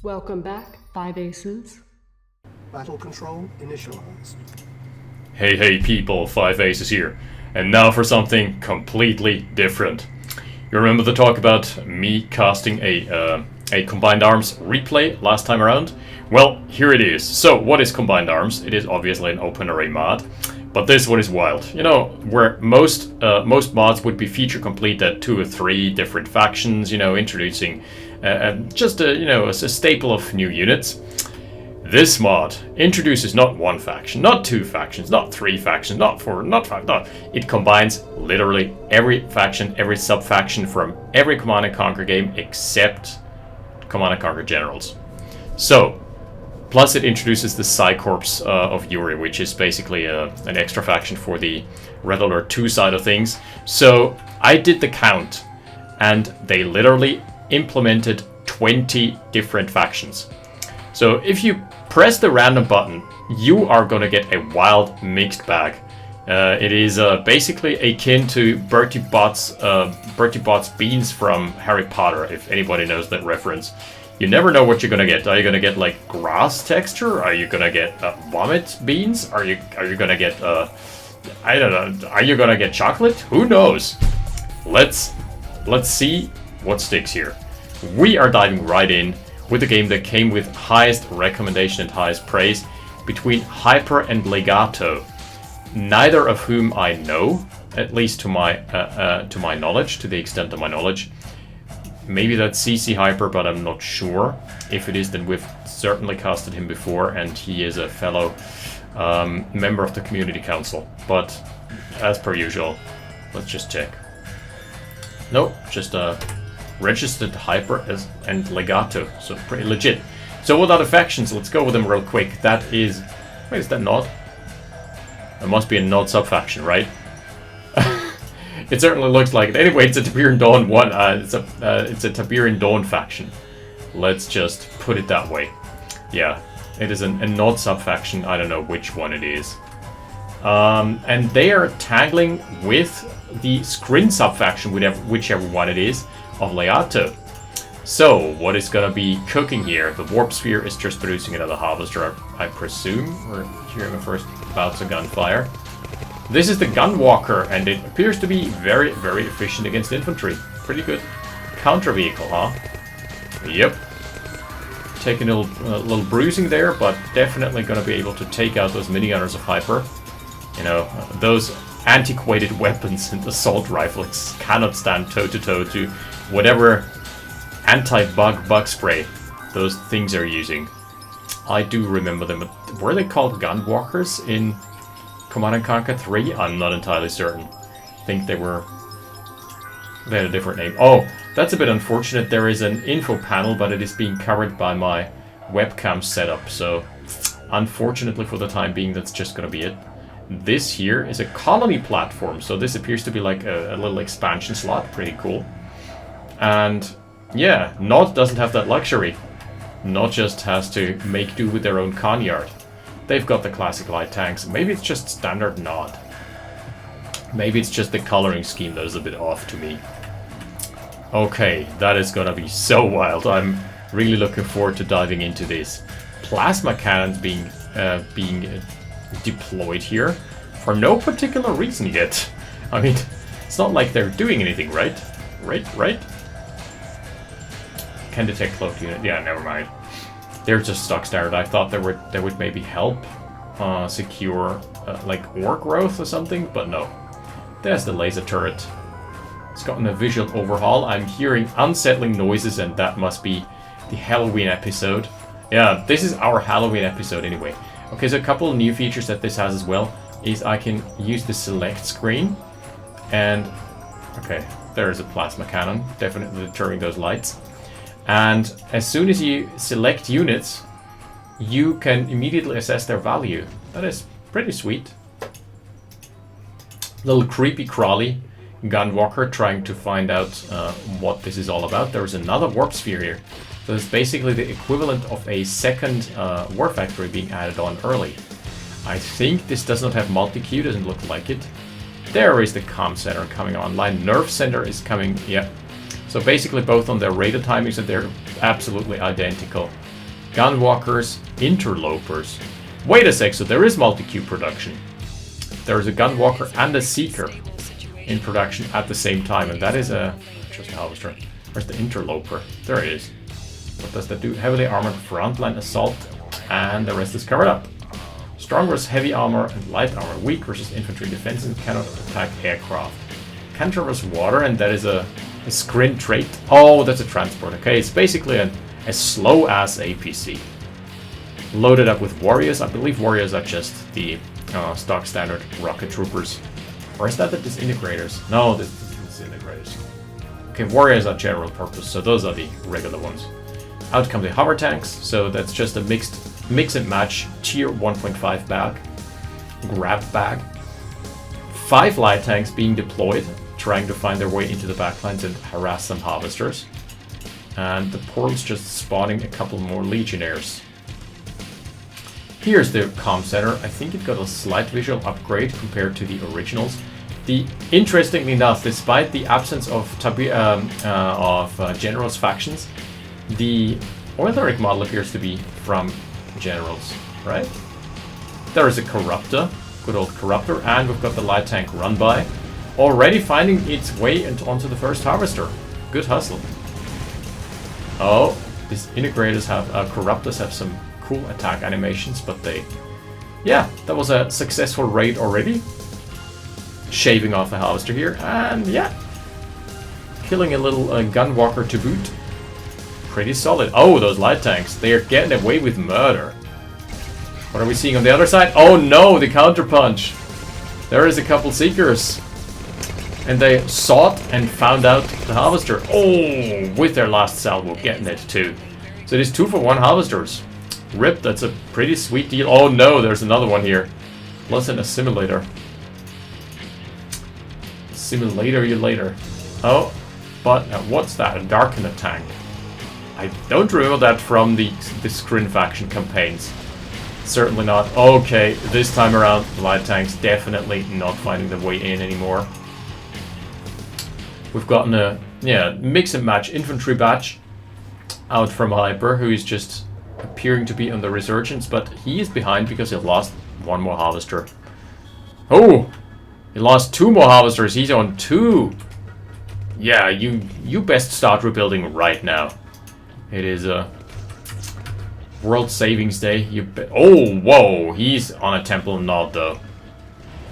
Welcome back, Five Aces. Battle control initialized. Hey people, Five Aces here. And now for something completely different. You remember the talk about me casting a Combined Arms replay last time around? Well, here it is. So, what is Combined Arms? It is obviously an OpenRA mod. But this one is wild. You know, where most mods would be feature complete at 2 or 3 different factions, you know, introducing just a staple of new units. This mod introduces not 1 faction, not 2 factions, not 3 factions, not 4, not 5, no. It combines literally every faction, every sub-faction from every Command & Conquer game except Command & Conquer Generals. So, plus it introduces the Psycorps of Yuri, which is basically an extra faction for the Red Alert 2 side of things. So, I did the count, and they literally implemented 20 different factions. So if you press the random button, you are gonna get a wild mixed bag. It is basically akin to Bertie Bott's beans from Harry Potter, if anybody knows that reference. You never know what you're gonna get. Are you gonna get like grass texture? Are you gonna get vomit beans? Are you gonna get I don't know. Are you gonna get chocolate? Who knows? Let's see what sticks here. We are diving right in with a game that came with highest recommendation and highest praise between Hyper and Legato, neither of whom I know, at least to my knowledge, to the extent of my knowledge. Maybe that's CCHyper, but I'm not sure. If it is, then we've certainly casted him before, and he is a fellow member of the community council. But as per usual, let's just check. Nope, just registered Hyper and Legato, so pretty legit. So what are the factions? Let's go with them real quick. That is... Wait, is that Nod? It must be a Nod sub-faction, right? It certainly looks like it. Anyway, it's a Tiberian Dawn one. It's a Tiberian Dawn faction. Let's just put it that way. Yeah, it is a Nod sub-faction. I don't know which one it is. And they are tangling with the Scrin sub-faction, whichever one it is, of Legato. So, what is gonna be cooking here? The Warp Sphere is just producing another Harvester, I presume. We're hearing the first bouts of gunfire. This is the Gunwalker, and it appears to be very, very efficient against infantry. Pretty good counter vehicle, huh? Yep. Taking a little bruising there, but definitely gonna be able to take out those minigunners of Hyper. You know, those antiquated weapons and assault rifles cannot stand toe-to-toe to whatever anti-bug spray those things are using. I do remember them. Were they called Gunwalkers in Command & Conquer 3? I'm not entirely certain. I think they had a different name. Oh, that's a bit unfortunate. There is an info panel, but it is being covered by my webcam setup, so unfortunately for the time being, that's just gonna be it. This here is a colony platform, so this appears to be like a little expansion slot. Pretty cool. And yeah, Nod doesn't have that luxury. Nod just has to make do with their own Conyard. They've got the classic light tanks. Maybe it's just standard Nod. Maybe it's just the coloring scheme that is a bit off to me. Okay, that is gonna be so wild. I'm really looking forward to diving into this. Plasma cannons being deployed here for no particular reason yet. I mean, it's not like they're doing anything, right? Right? Can detect cloaked unit. Yeah, never mind. They're just stock standard. I thought they would maybe help secure like ore growth or something, but no. There's the laser turret. It's gotten a visual overhaul. I'm hearing unsettling noises, and that must be the Halloween episode. Yeah, this is our Halloween episode anyway. Okay, so a couple of new features that this has as well is I can use the select screen, and okay, there is a plasma cannon, definitely deterring those lights. And as soon as you select units, you can immediately assess their value. That is pretty sweet. Little creepy crawly Gunwalker trying to find out what this is all about. There's another warp sphere here. So it's basically the equivalent of a second war factory being added on early. I think this does not have multi-queue, doesn't look like it. There is the comm center coming online. Nerve center is coming, yeah. So basically both on their radar timings, and they're absolutely identical gunwalkers, interlopers. Wait a sec, so there is multi-queue production. There's a gunwalker and a seeker in production at the same time, and that is just a harvester. Where's the interloper? There it is. What does that do? Heavily armored frontline assault, and the rest is covered up. Strong versus heavy armor and light armor. Weak versus infantry defense and cannot attack aircraft. Can traverse water, and that is a screen trait. Oh, that's a transport. Okay, it's basically a slow-ass APC. Loaded up with warriors. I believe warriors are just the stock standard rocket troopers. Or is that the disintegrators? No, this is disintegrators. Okay, warriors are general purpose, so those are the regular ones. Out come the hover tanks, so that's just a mix and match tier 1.5 bag. Grab bag. 5 light tanks being deployed, trying to find their way into the backlines and harass some harvesters. And the portal's just spawning a couple more legionnaires. Here's the comm center. I think it got a slight visual upgrade compared to the originals. Interestingly enough, despite the absence of generals factions, the Oileric model appears to be from generals, right? There is a corruptor, good old corruptor, and we've got the light tank run by, already finding its way onto the first harvester. Good hustle. Oh, these integrators corruptors have some cool attack animations, but yeah, that was a successful raid already. Shaving off the harvester here, and yeah, killing a little gunwalker to boot. Pretty solid. Oh, those light tanks, they are getting away with murder. What are we seeing on the other side? Oh no, the counterpunch. There is a couple seekers. And they sought and found out the harvester. Oh, with their last salvo, getting it too. So it is 2 for 1 harvesters. Rip, that's a pretty sweet deal. Oh no, there's another one here. Plus an assimilator. Simulator you later. Oh, but what's that? A Darkener tank. I don't remember that from the Skrin faction campaigns. Certainly not. Okay, this time around, the light tanks definitely not finding their way in anymore. We've gotten a mix and match infantry batch out from Hyper, who is just appearing to be on the resurgence, but he is behind because he lost 1 more harvester. Oh, he lost 2 more harvesters. He's on 2. Yeah, you best start rebuilding right now. It is a World Savings Day. Oh, whoa, he's on a temple nod though.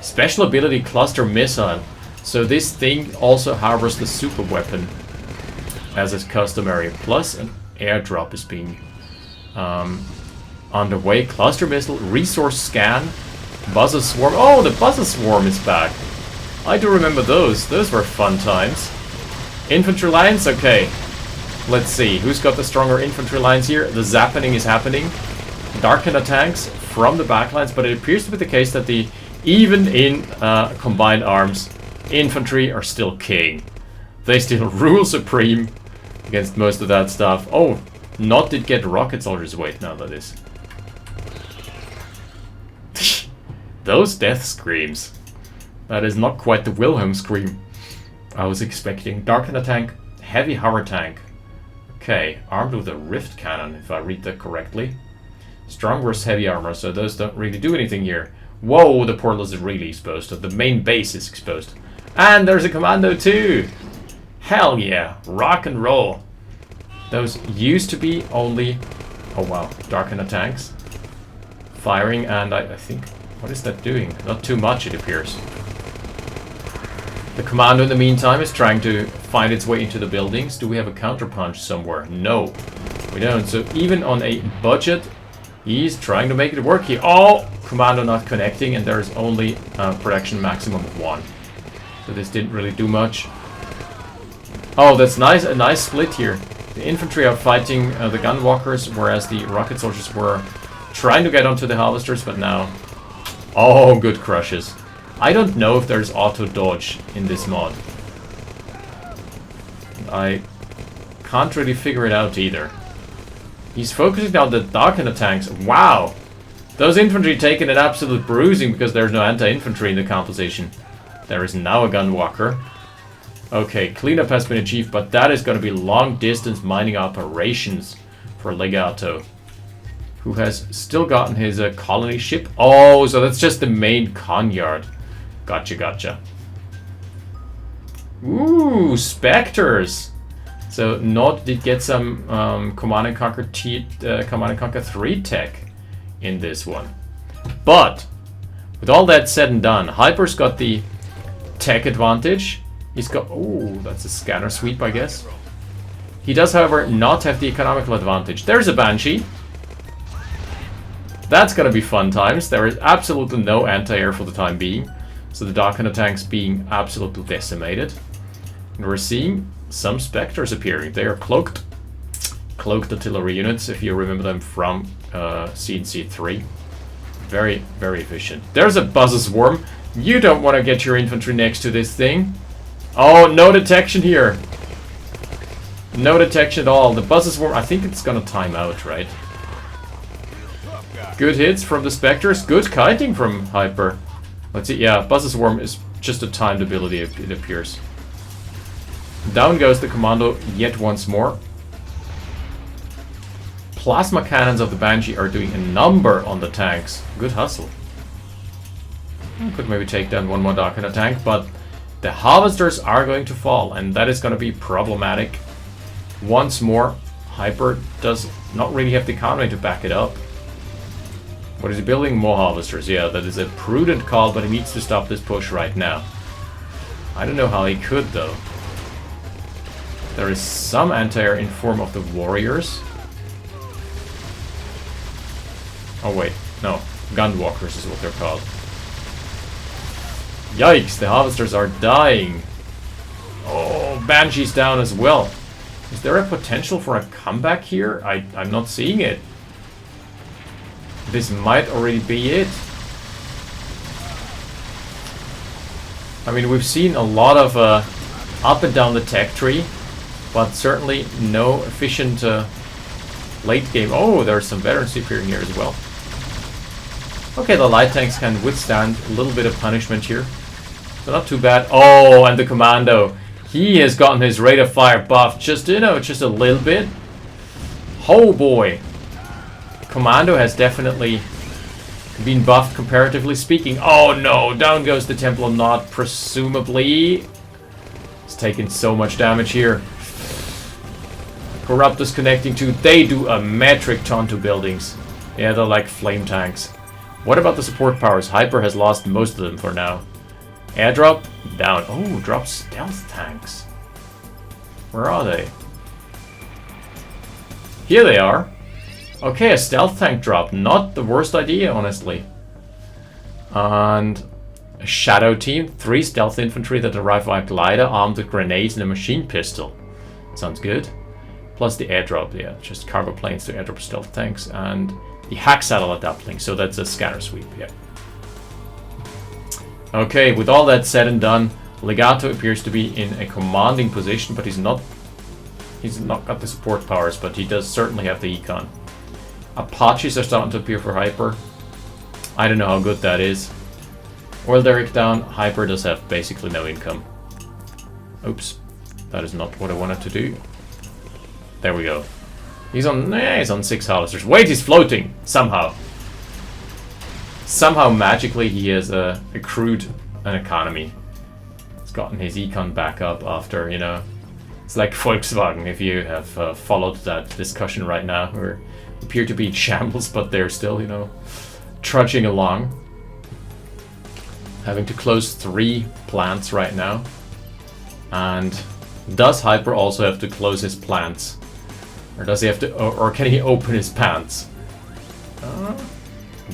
Special ability cluster missile. So this thing also harbors the super weapon, as is customary. Plus an airdrop is being underway. Cluster missile, resource scan, buzzer swarm. Oh, the buzzer swarm is back. I do remember those. Those were fun times. Infantry lines, okay. Let's see, who's got the stronger infantry lines here? The zappening is happening. Darkener tanks from the backlines, but it appears to be the case that even in combined arms, infantry are still king. They still rule supreme against most of that stuff. Oh, not did get rocket soldiers. Wait, no, that is. Those death screams. That is not quite the Wilhelm scream I was expecting. Darkener tank, heavy hover tank. Okay, armed with a rift cannon, if I read that correctly. Strong versus heavy armor, so those don't really do anything here. Whoa, the portal is really exposed. The main base is exposed. And there's a commando too! Hell yeah, rock and roll. Those used to be only... Oh wow, Darkener tanks. Firing, and I think... What is that doing? Not too much, it appears. The commando in the meantime is trying to find its way into the buildings. Do we have a counterpunch somewhere? No, we don't. So even on a budget, he's trying to make it work here. Oh, commando not connecting, and there's only a production maximum of 1. So this didn't really do much. Oh, that's nice. A nice split here. The infantry are fighting the gunwalkers, whereas the rocket soldiers were trying to get onto the harvesters, but now... Oh, good crushes. I don't know if there's auto dodge in this mod. I can't really figure it out either. He's focusing on the Darkener tanks. Wow! Those infantry taking an absolute bruising because there's no anti-infantry in the composition. There is now a gunwalker. Okay, cleanup has been achieved, but that is going to be long-distance mining operations for Legato. who has still gotten his colony ship. Oh, so that's just the main con yard. Gotcha, gotcha. Ooh, Spectres. So Nod did get some Command and Conquer Command and Conquer 3 tech in this one. But with all that said and done, Hyper's got the tech advantage. He's got, oh, that's a scanner sweep, I guess. He does, however, not have the economical advantage. There's a Banshee. That's gonna be fun times. There is absolutely no anti-air for the time being. So the Dark Hunter tanks being absolutely decimated. And we're seeing some Spectres appearing. They are cloaked artillery units, if you remember them from CNC 3. Very, very efficient. There's a Buzzer Swarm. You don't want to get your infantry next to this thing. Oh, no detection here. No detection at all. The Buzzer Swarm, I think it's gonna time out, right? Good hits from the Spectres. Good kiting from Hyper. Let's see. Yeah, Buzzer Swarm is just a timed ability, it appears. Down goes the Commando yet once more. Plasma cannons of the Banshee are doing a number on the tanks. Good hustle. Could maybe take down one more Dark Hunter tank, but the Harvesters are going to fall, and that is going to be problematic. Once more, Hyper does not really have the economy to back it up. What is he building? More Harvesters. Yeah, that is a prudent call, but he needs to stop this push right now. I don't know how he could, though. There is some anti-air in form of the Warriors. Oh wait, no. Gunwalkers is what they're called. Yikes, the Harvesters are dying. Oh, Banshee's down as well. Is there a potential for a comeback here? I'm not seeing it. This might already be it. I mean, we've seen a lot of up and down the tech tree, but certainly no efficient late game. Oh, there's some veterans appearing here as well. Okay, the light tanks can withstand a little bit of punishment here. So not too bad. Oh, and the Commando. He has gotten his rate of fire buff just, you know, just a little bit. Oh boy. Commando has definitely been buffed comparatively speaking. Oh no, down goes the Temple Knot, presumably. It's taking so much damage here. Corruptus connecting to, they do a metric ton to buildings. Yeah, they're like flame tanks. What about the support powers? Hyper has lost most of them for now. Airdrop, down. Oh, drop stealth tanks. Where are they? Here they are. Okay, a stealth tank drop. Not the worst idea, honestly. And a shadow team. 3 stealth infantry that arrive via glider armed with grenades and a machine pistol. Sounds good. Plus the airdrop, yeah. Just cargo planes to airdrop stealth tanks. And the hack satellite uplink. So that's a scanner sweep, yeah. Okay, with all that said and done, Legato appears to be in a commanding position, but he's not got the support powers, but he does certainly have the econ. Apaches are starting to appear for Hyper. I don't know how good that is. Oil derrick down, Hyper does have basically no income. Oops, that is not what I wanted to do. There we go. He's on 6 Harvesters. Wait, he's floating! Somehow. Somehow magically he has accrued an economy. He's gotten his econ back up after, you know, it's like Volkswagen, if you have followed that discussion right now, who appear to be in shambles, but they're still, you know, trudging along. Having to close 3 plants right now. And does Hyper also have to close his plants? Or does he have to, or can he open his pants?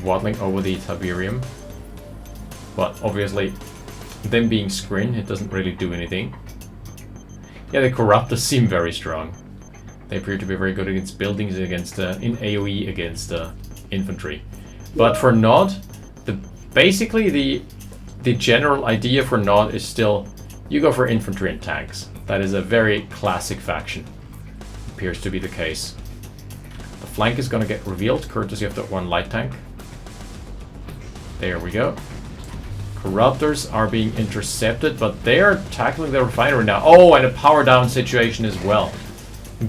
Waddling over the Tiberium. But obviously, them being screen, it doesn't really do anything. Yeah, the Corruptors seem very strong. They appear to be very good against buildings, against in AoE against infantry. But for Nod, basically the general idea for Nod is still you go for infantry and tanks. That is a very classic faction. Appears to be the case. The flank is going to get revealed, courtesy of that 1 light tank. There we go. Corruptors are being intercepted, but they are tackling the refinery now. Oh, and a power down situation as well.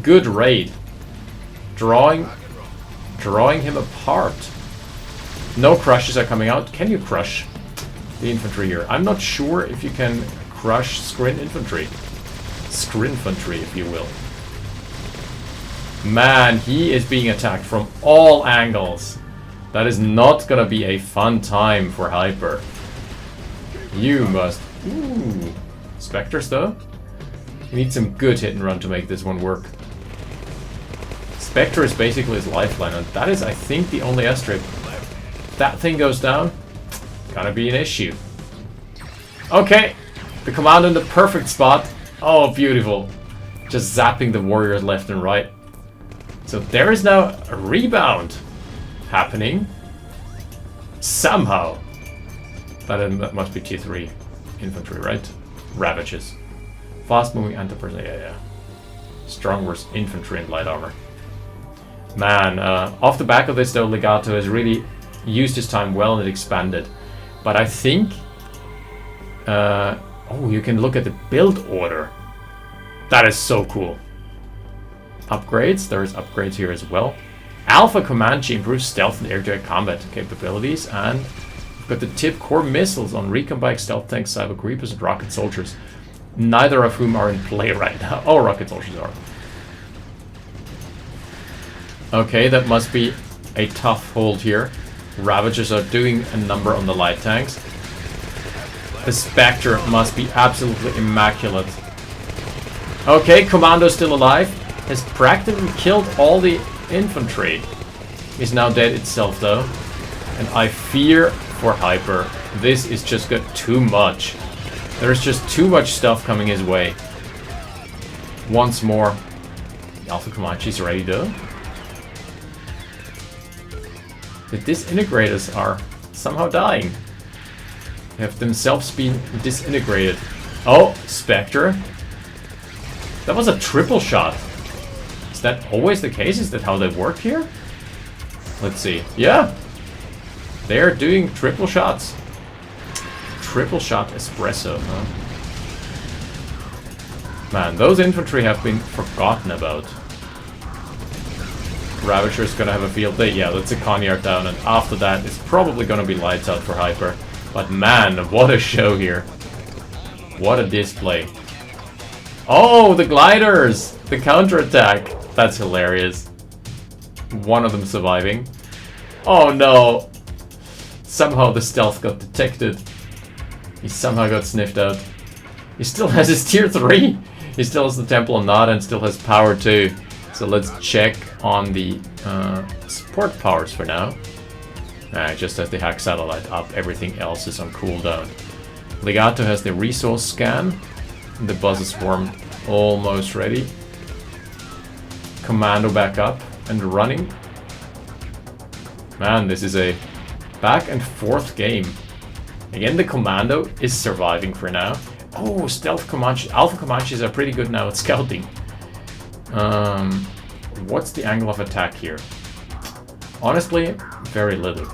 Good raid. Drawing drawing him apart. No crushes are coming out. Can you crush the infantry here? I'm not sure if you can crush Skrin infantry. Skrinfantry, if you will. Man, he is being attacked from all angles. That is not gonna be a fun time for Hyper. You must... Ooh. Spectres, though? You need some good hit and run to make this one work. Spectre is basically his lifeline, and that is, I think, the only airstrip. If that thing goes down, gonna be an issue. Okay, the commando in the perfect spot. Oh, beautiful. Just zapping the warriors left and right. So there is now a rebound happening. Somehow. That must be T3 infantry, right? Ravages. Fast moving anti-person, yeah. Strong versus infantry and light armor. Man, off the back of this though, Legato has really used his time well and it expanded. But I think... oh, you can look at the build order. That is so cool. Upgrades, there's upgrades here as well. Alpha Comanche improves stealth and air-to-air combat capabilities, and we've got the tip core missiles on recon bike, stealth tanks, cyber creepers, and rocket soldiers. Neither of whom are in play right now. Oh, rocket soldiers are. Okay, that must be a tough hold here. Ravagers are doing a number on the light tanks. The Spectre must be absolutely immaculate. Okay, Commando's still alive. Has practically killed all the infantry. Is now dead itself though. And I fear for Hyper. This is just got too much. There's just too much stuff coming his way. Once more. The Alpha Comanche's ready though. The disintegrators are somehow dying. They have themselves been disintegrated. Oh, Spectre. That was a triple shot. Is that always the case? Is that how they work here? Let's see. Yeah. They're doing triple shots. Triple shot espresso, huh? Man, those infantry have been forgotten about. Ravager's gonna have a field day. Yeah, that's a Conyard down, and after that, it's probably gonna be lights out for Hyper. But man, what a show here. What a display. Oh, the gliders! The counterattack. That's hilarious. One of them surviving. Oh no! Somehow the stealth got detected. He somehow got sniffed out. He still has his tier 3! He still has the Temple of Nod and still has power too. So let's check on the support powers for now. Just as the hack satellite up, everything else is on cooldown. Legato has the resource scan. The buzz is swarm almost ready. Commando back up and running. Man, this is a back and forth game. Again, the Commando is surviving for now. Oh, Stealth Comanche. Alpha Comanches are pretty good now at scouting. What's the angle of attack here? Honestly, very little.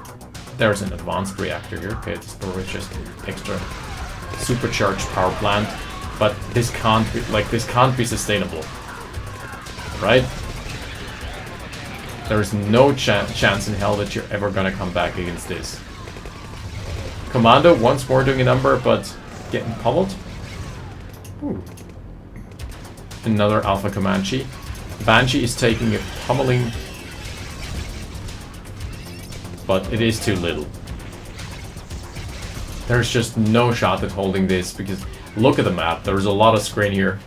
There's an advanced reactor here. Okay, it's probably just extra supercharged power plant. But this can't be sustainable. Right? There's no chance in hell that you're ever gonna come back against this. Commando once more doing a number, but getting pummeled. Ooh. Another Alpha Comanche. Banshee is taking a pummeling, but it is too little. There's just no shot at holding this, because look at the map. There's a lot of screen here.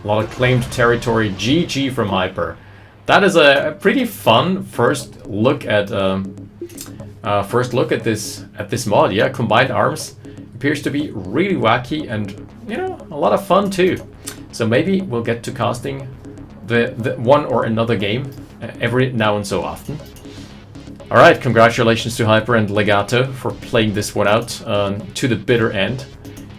A lot of claimed territory. GG from Hyper. That is a pretty fun first look at this mod. Yeah, combined arms appears to be really wacky and, you know, a lot of fun too. So maybe we'll get to casting the one or another game every now and so often. All right, congratulations to Hyper and Legato for playing this one out to the bitter end.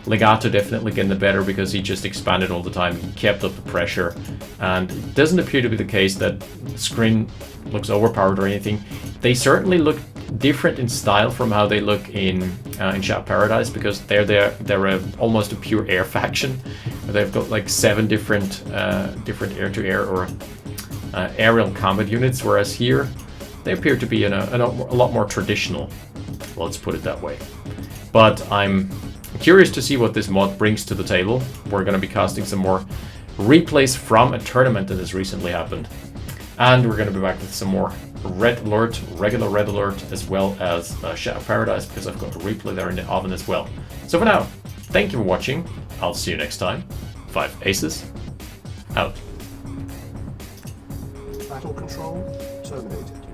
Legato definitely getting the better because he just expanded all the time. He kept up the pressure, and it doesn't appear to be the case that Skrin looks overpowered or anything. They certainly look different in style from how they look in Shout Paradise, because they're almost a pure air faction. They've got like 7 different air-to-air or aerial combat units, whereas here They appear to be a lot more traditional, let's put it that way. But I'm curious to see what this mod brings to the table. We're going to be casting some more replays from a tournament that has recently happened. And we're going to be back with some more Red Alert, regular Red Alert, as well as Shadow Paradise, because I've got a replay there in the oven as well. So for now, thank you for watching. I'll see you next time. 5 Aces, out. Battle control terminated.